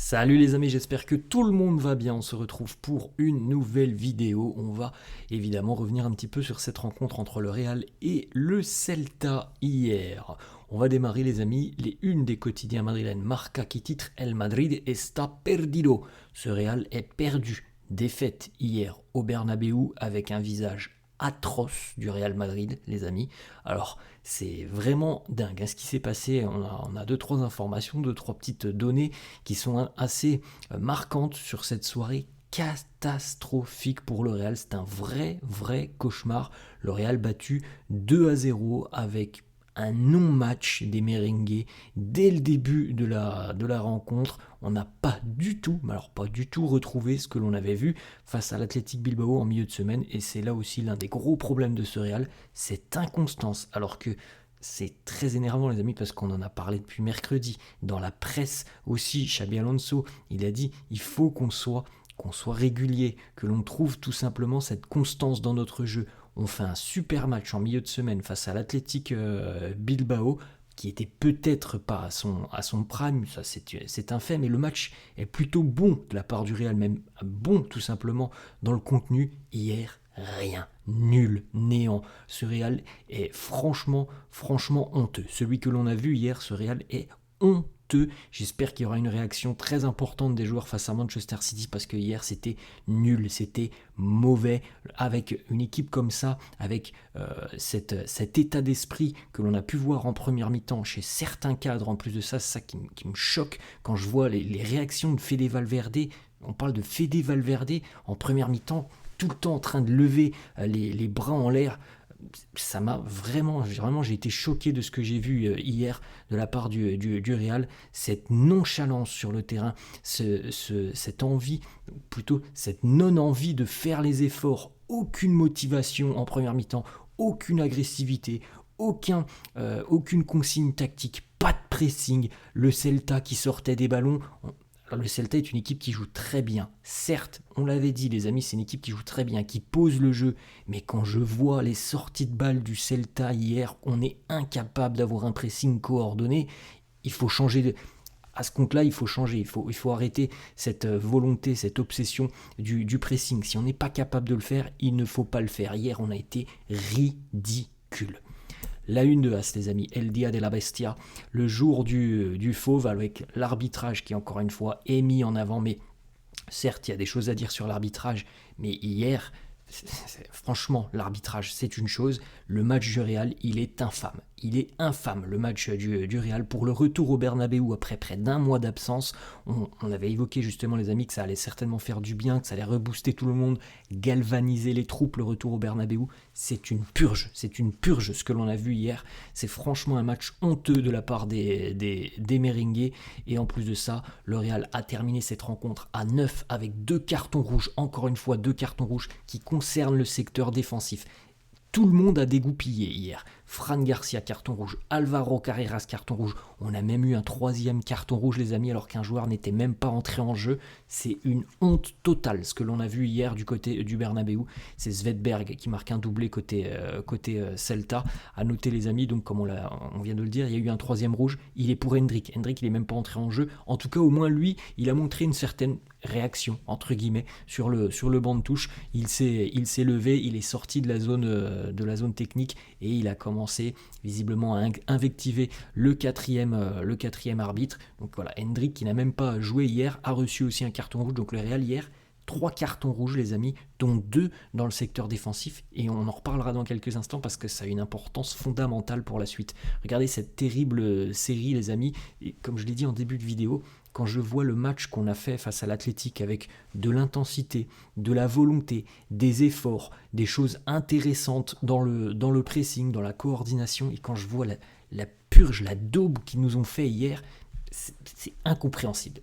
Salut les amis, j'espère que tout le monde va bien. On se retrouve pour une nouvelle vidéo. On va évidemment revenir un petit peu sur cette rencontre entre le Real et le Celta hier. On va démarrer les amis, les unes des quotidiens madrilènes. Marca qui titre El Madrid está perdido. Ce Real est perdu. Défaite hier au Bernabéu avec un visage atroce du Real Madrid, les amis. Alors, c'est vraiment dingue ce qui s'est passé. On a deux, trois informations, deux, trois petites données qui sont assez marquantes sur cette soirée catastrophique pour le Real. C'est un vrai cauchemar. Le Real battu 2-0 avec un non-match des merengues dès le début de la rencontre. On n'a pas du tout retrouvé ce que l'on avait vu face à l'Athletic Bilbao en milieu de semaine, et c'est là aussi l'un des gros problèmes de ce Real, cette inconstance, alors que c'est très énervant les amis parce qu'on en a parlé depuis mercredi, dans la presse aussi. Xabi Alonso, il a dit il faut qu'on soit régulier, que l'on trouve tout simplement cette constance dans notre jeu. On fait un super match en milieu de semaine face à l'Athletic Bilbao, qui était peut-être pas à son prime, ça c'est un fait, mais le match est plutôt bon de la part du Real, même bon tout simplement dans le contenu. Hier, rien, nul, néant. Ce Real est franchement honteux. Celui que l'on a vu hier, ce Real est honteux. J'espère qu'il y aura une réaction très importante des joueurs face à Manchester City, parce que hier c'était nul, c'était mauvais. Avec une équipe comme ça, avec cet état d'esprit que l'on a pu voir en première mi-temps chez certains cadres, en plus de ça, c'est ça qui me choque quand je vois les réactions de Fede Valverde. On parle de Fede Valverde en première mi-temps, tout le temps en train de lever les bras en l'air. Ça m'a vraiment, j'ai été choqué de ce que j'ai vu hier de la part du Real. Cette nonchalance sur le terrain, cette envie, plutôt cette non-envie de faire les efforts, aucune motivation en première mi-temps, aucune agressivité, aucune consigne tactique, pas de pressing. Le Celta qui sortait des ballons. Alors le Celta est une équipe qui joue très bien. Certes, on l'avait dit les amis, c'est une équipe qui joue très bien, qui pose le jeu. Mais quand je vois les sorties de balles du Celta hier, on est incapable d'avoir un pressing coordonné. Il faut changer à ce compte-là, il faut changer. Il faut arrêter cette volonté, cette obsession du pressing. Si on n'est pas capable de le faire, il ne faut pas le faire. Hier, on a été ridicule. La une de As, les amis, El Dia de la Bestia, le jour du fauve, avec l'arbitrage qui, encore une fois, est mis en avant. Mais certes, il y a des choses à dire sur l'arbitrage, mais hier, franchement, l'arbitrage, c'est une chose. Le match du Real, il est infâme. Il est infâme, le match du Real. Pour le retour au Bernabéu après près d'un mois d'absence, on avait évoqué justement, les amis, que ça allait certainement faire du bien, que ça allait rebooster tout le monde, galvaniser les troupes, le retour au Bernabéu. C'est une purge ce que l'on a vu hier. C'est franchement un match honteux de la part des merengues. Et en plus de ça, le Real a terminé cette rencontre à 9 avec 2 cartons rouges. Encore une fois, 2 cartons rouges qui concernent le secteur défensif. Tout le monde a dégoupillé hier. Fran Garcia, carton rouge. Alvaro Carreras, carton rouge. On a même eu un 3e carton rouge, les amis, alors qu'un joueur n'était même pas entré en jeu. C'est une honte totale, ce que l'on a vu hier du côté du Bernabéu. C'est Svedberg qui marque un doublé côté Celta. À noter, les amis, donc comme on vient de le dire, il y a eu un 3e rouge. Il est pour Hendrik. Hendrik, il n'est même pas entré en jeu. En tout cas, au moins, lui, il a montré une certaine réaction, entre guillemets, sur le banc de touche. Il s'est levé, il est sorti de la zone technique, et il a commencé visiblement à invectiver le quatrième arbitre. Donc voilà, Hendrik, qui n'a même pas joué hier, a reçu aussi un carton rouge. Donc le Real hier, 3 cartons rouges, les amis, dont 2 dans le secteur défensif, et on en reparlera dans quelques instants parce que ça a une importance fondamentale pour la suite. Regardez cette terrible série, les amis, et comme je l'ai dit en début de vidéo, quand je vois le match qu'on a fait face à l'Athletic avec de l'intensité, de la volonté, des efforts, des choses intéressantes dans le pressing, dans la coordination, et quand je vois la purge, la daube qu'ils nous ont fait hier, c'est incompréhensible.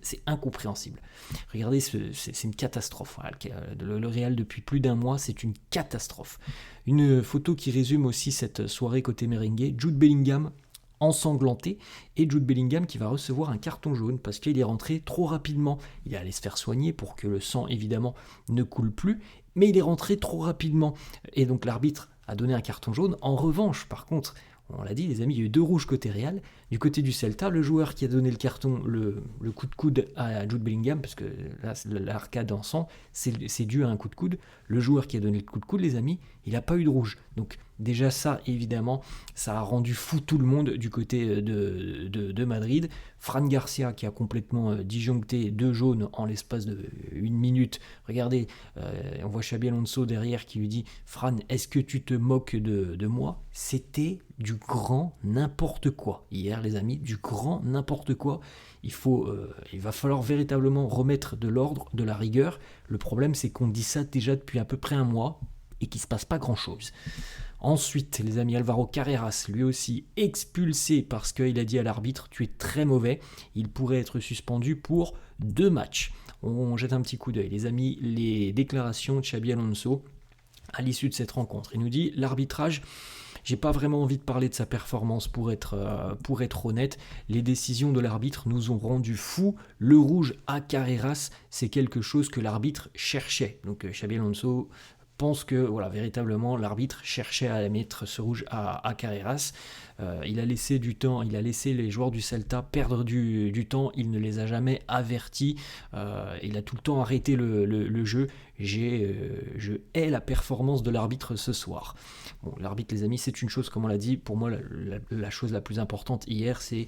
Regardez, c'est une catastrophe. Voilà, le Real, depuis plus d'un mois, c'est une catastrophe. Une photo qui résume aussi cette soirée côté merengue. Jude Bellingham ensanglanté, et Jude Bellingham qui va recevoir un carton jaune parce qu'il est rentré trop rapidement. Il est allé se faire soigner pour que le sang, évidemment, ne coule plus, mais il est rentré trop rapidement. Et donc l'arbitre a donné un carton jaune. En revanche, par contre, on l'a dit les amis, il y a eu 2 rouges côté Real. Du côté du Celta, le joueur qui a donné le carton, le coup de coude à Jude Bellingham, parce que là l'arcade en sang, c'est dû à un coup de coude. Le joueur qui a donné le coup de coude, les amis, il n'a pas eu de rouge. Donc déjà ça, évidemment, ça a rendu fou tout le monde du côté de Madrid. Fran Garcia qui a complètement disjoncté 2 jaunes en l'espace de 1 minute. Regardez, on voit Xabi Alonso derrière qui lui dit « Fran, est-ce que tu te moques de moi ?» C'était du grand n'importe quoi. Hier, les amis, du grand n'importe quoi. Il va falloir véritablement remettre de l'ordre, de la rigueur. Le problème, c'est qu'on dit ça déjà depuis à peu près un mois et qu'il ne se passe pas grand-chose. Ensuite, les amis, Alvaro Carreras, lui aussi expulsé parce qu'il a dit à l'arbitre « Tu es très mauvais, il pourrait être suspendu pour 2 matchs ». On jette un petit coup d'œil. Les amis, les déclarations de Xabi Alonso à l'issue de cette rencontre. Il nous dit « L'arbitrage, j'ai pas vraiment envie de parler de sa performance pour être honnête. Les décisions de l'arbitre nous ont rendu fous. Le rouge à Carreras, c'est quelque chose que l'arbitre cherchait. » Donc Xabi Alonso pense que véritablement l'arbitre cherchait à mettre ce rouge à Carreras. Il a laissé du temps, il a laissé les joueurs du Celta perdre du temps, il ne les a jamais avertis, il a tout le temps arrêté le jeu. Je hais la performance de l'arbitre ce soir. Bon, l'arbitre, les amis, c'est une chose, comme on l'a dit, pour moi la chose la plus importante hier, c'est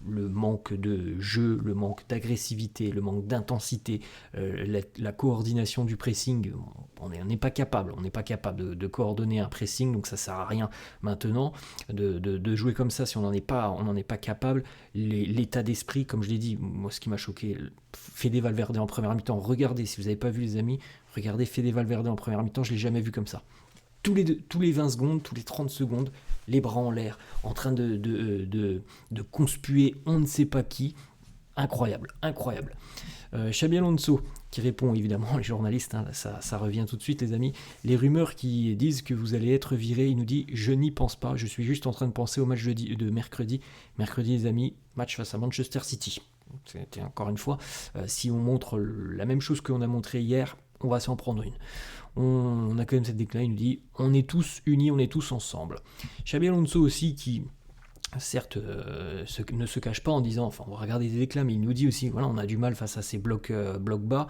le manque de jeu, le manque d'agressivité, le manque d'intensité, la coordination du pressing. On n'est pas capable de coordonner un pressing, donc ça sert à rien maintenant de jouer comme ça si on n'en est pas capable. L'état d'esprit, comme je l'ai dit, moi ce qui m'a choqué, Fede Valverde en première mi-temps, regardez, si vous n'avez pas vu les amis, regardez Fede Valverde en première mi-temps, je ne l'ai jamais vu comme ça. Tous les 20 secondes, tous les 30 secondes, les bras en l'air, en train de conspuer on ne sait pas qui. Incroyable. Xabi Alonso qui répond évidemment, les journalistes, ça revient tout de suite les amis, les rumeurs qui disent que vous allez être viré, il nous dit je n'y pense pas, je suis juste en train de penser au match de mercredi les amis, match face à Manchester City. C'était encore une fois, si on montre la même chose qu'on a montré hier, on va s'en prendre une. On a quand même cette déclaration, il nous dit on est tous unis, on est tous ensemble. Xabi Alonso aussi qui certes ne se cache pas en disant, enfin on va regarder des déclats, mais il nous dit aussi, voilà, on a du mal face à ces blocs bas,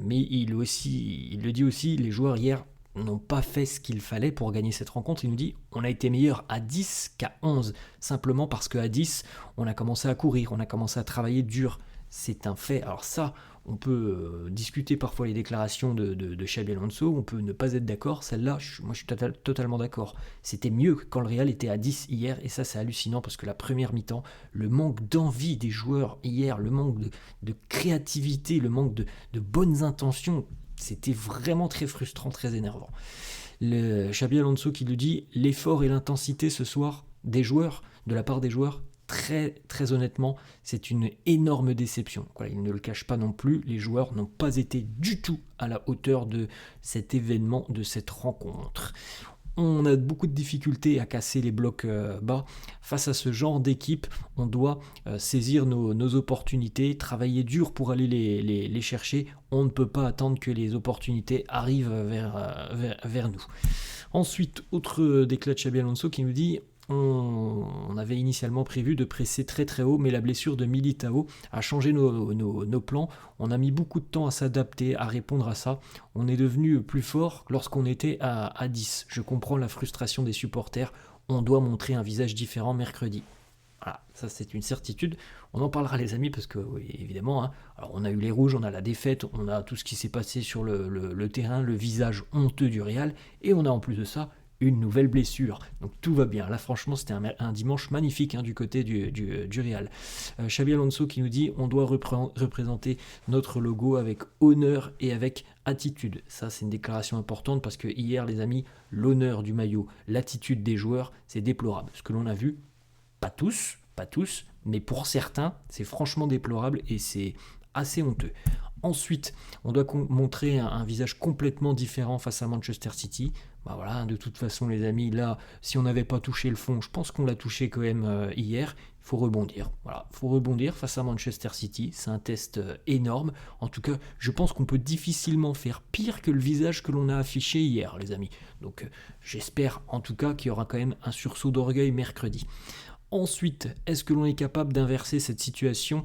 mais il le dit aussi, les joueurs hier n'ont pas fait ce qu'il fallait pour gagner cette rencontre. Il nous dit, on a été meilleur à 10 qu'à 11, simplement parce qu'à 10, on a commencé à courir, on a commencé à travailler dur. C'est un fait. Alors ça, on peut discuter parfois les déclarations de Xabi Alonso, on peut ne pas être d'accord. Celle-là, moi je suis totalement d'accord. C'était mieux que quand le Real était à 10 hier, et ça c'est hallucinant parce que la première mi-temps, le manque d'envie des joueurs hier, le manque de créativité, le manque de bonnes intentions, c'était vraiment très frustrant, très énervant. Xabi Alonso qui lui dit, l'effort et l'intensité ce soir des joueurs, de la part des joueurs, très, très honnêtement, c'est une énorme déception. Voilà, il ne le cache pas non plus, les joueurs n'ont pas été du tout à la hauteur de cet événement, de cette rencontre. On a beaucoup de difficultés à casser les blocs bas. Face à ce genre d'équipe, on doit saisir nos opportunités, travailler dur pour aller les chercher. On ne peut pas attendre que les opportunités arrivent vers nous. Ensuite, autre déclat de Xabi Alonso qui nous dit... On avait initialement prévu de presser très très haut, mais la blessure de Militao a changé nos plans. On a mis beaucoup de temps à s'adapter, à répondre à ça. On est devenu plus fort lorsqu'on était à 10. Je comprends la frustration des supporters. On doit montrer un visage différent mercredi. Voilà, ça c'est une certitude. On en parlera les amis parce que oui, évidemment, alors on a eu les rouges, on a la défaite, on a tout ce qui s'est passé sur le terrain, le visage honteux du Real, et on a en plus de ça une nouvelle blessure. Donc tout va bien. Là, franchement, c'était un dimanche magnifique du côté du Real. Xabi Alonso qui nous dit on doit représenter notre logo avec honneur et avec attitude. Ça, c'est une déclaration importante parce que hier, les amis, l'honneur du maillot, l'attitude des joueurs, c'est déplorable. Ce que l'on a vu, pas tous, mais pour certains, c'est franchement déplorable et c'est assez honteux. Ensuite, on doit montrer un visage complètement différent face à Manchester City. Voilà, de toute façon les amis, là, si on n'avait pas touché le fond, je pense qu'on l'a touché quand même hier. Il faut rebondir. Voilà, faut rebondir face à Manchester City. C'est un test énorme. En tout cas, je pense qu'on peut difficilement faire pire que le visage que l'on a affiché hier, les amis. Donc, j'espère en tout cas qu'il y aura quand même un sursaut d'orgueil mercredi. Ensuite, est-ce que l'on est capable d'inverser cette situation?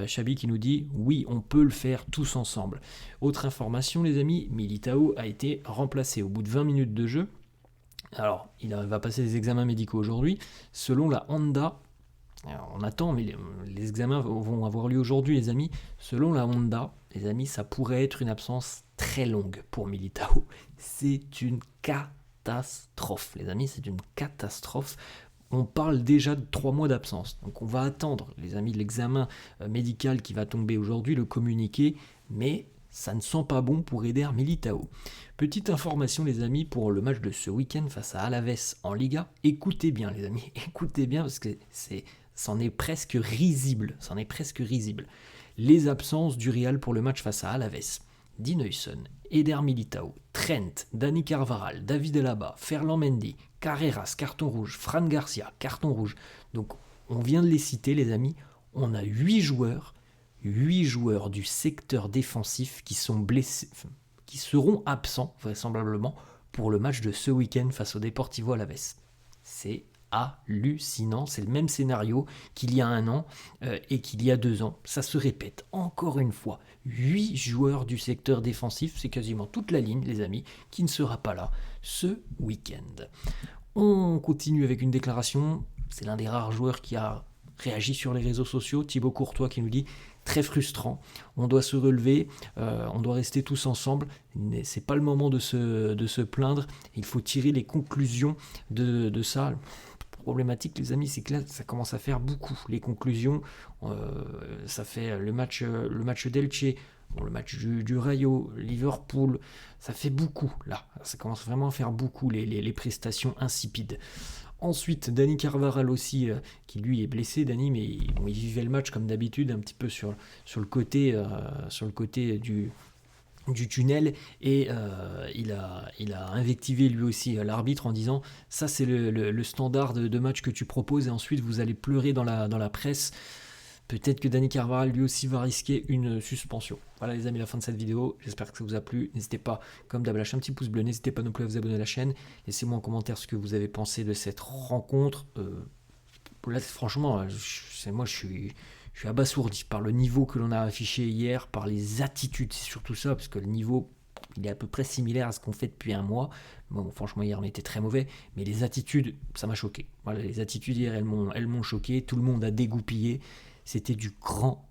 Chabi qui nous dit oui, on peut le faire tous ensemble. Autre information, les amis, Militao a été remplacé au bout de 20 minutes de jeu. Alors, il va passer des examens médicaux aujourd'hui. Selon la Honda, on attend, mais les examens vont avoir lieu aujourd'hui, les amis. Selon la Honda, les amis, ça pourrait être une absence très longue pour Militao. C'est une catastrophe, les amis, c'est une catastrophe. On parle déjà de 3 mois d'absence. Donc on va attendre, les amis, l'examen médical qui va tomber aujourd'hui, le communiqué, mais ça ne sent pas bon pour Eder Militao. Petite information, les amis, pour le match de ce week-end face à Alaves en Liga. Écoutez bien, les amis, écoutez bien, parce que c'en est presque risible. Les absences du Real pour le match face à Alaves. Dean Huijsen, Eder Militao, Trent, Dani Carvajal, David Alaba, Ferland Mendy, Carreras, carton rouge, Fran Garcia, carton rouge. Donc on vient de les citer, les amis. On a 8 joueurs du secteur défensif qui sont blessés, qui seront absents vraisemblablement pour le match de ce week-end face au Deportivo Alaves. C'est hallucinant, c'est le même scénario qu'il y a 1 an et qu'il y a 2 ans. Ça se répète encore une fois. 8 joueurs du secteur défensif, c'est quasiment toute la ligne, les amis, qui ne sera pas là ce week-end. On continue avec une déclaration. C'est l'un des rares joueurs qui a réagi sur les réseaux sociaux. Thibaut Courtois qui nous dit « Très frustrant, on doit se relever, on doit rester tous ensemble. C'est pas le moment de se plaindre. Il faut tirer les conclusions de ça. » Problématique, les amis, c'est que là ça commence à faire beaucoup. Les conclusions, ça fait le match d'Elche, le match du Rayo, Liverpool, ça fait beaucoup là. Ça commence vraiment à faire beaucoup les prestations insipides. Ensuite, Dani Carvajal aussi, qui lui est blessé, Dani, mais il vivait le match comme d'habitude, un petit peu sur le côté du tunnel, et il a invectivé lui aussi l'arbitre en disant ça c'est le standard de match que tu proposes et ensuite vous allez pleurer dans la presse. Peut-être que Dani Carvajal lui aussi va risquer une suspension. Voilà les amis, la fin de cette vidéo, j'espère que ça vous a plu. N'hésitez pas, comme d'hab, à lâcher un petit pouce bleu, n'hésitez pas non plus à vous abonner à la chaîne, laissez-moi en commentaire ce que vous avez pensé de cette rencontre. Là franchement, je suis abasourdi par le niveau que l'on a affiché hier, par les attitudes, c'est surtout ça, parce que le niveau, il est à peu près similaire à ce qu'on fait depuis 1 mois. Bon, franchement, hier, on était très mauvais, mais les attitudes, ça m'a choqué. Voilà, les attitudes hier, elles m'ont choqué, tout le monde a dégoupillé, c'était du grand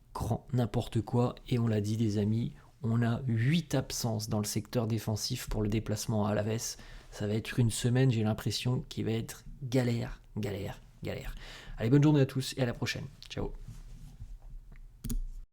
n'importe quoi, et on l'a dit, les amis, on a 8 absences dans le secteur défensif pour le déplacement à Alaves. Ça va être une semaine, j'ai l'impression, qui va être galère. Allez, bonne journée à tous, et à la prochaine. Ciao.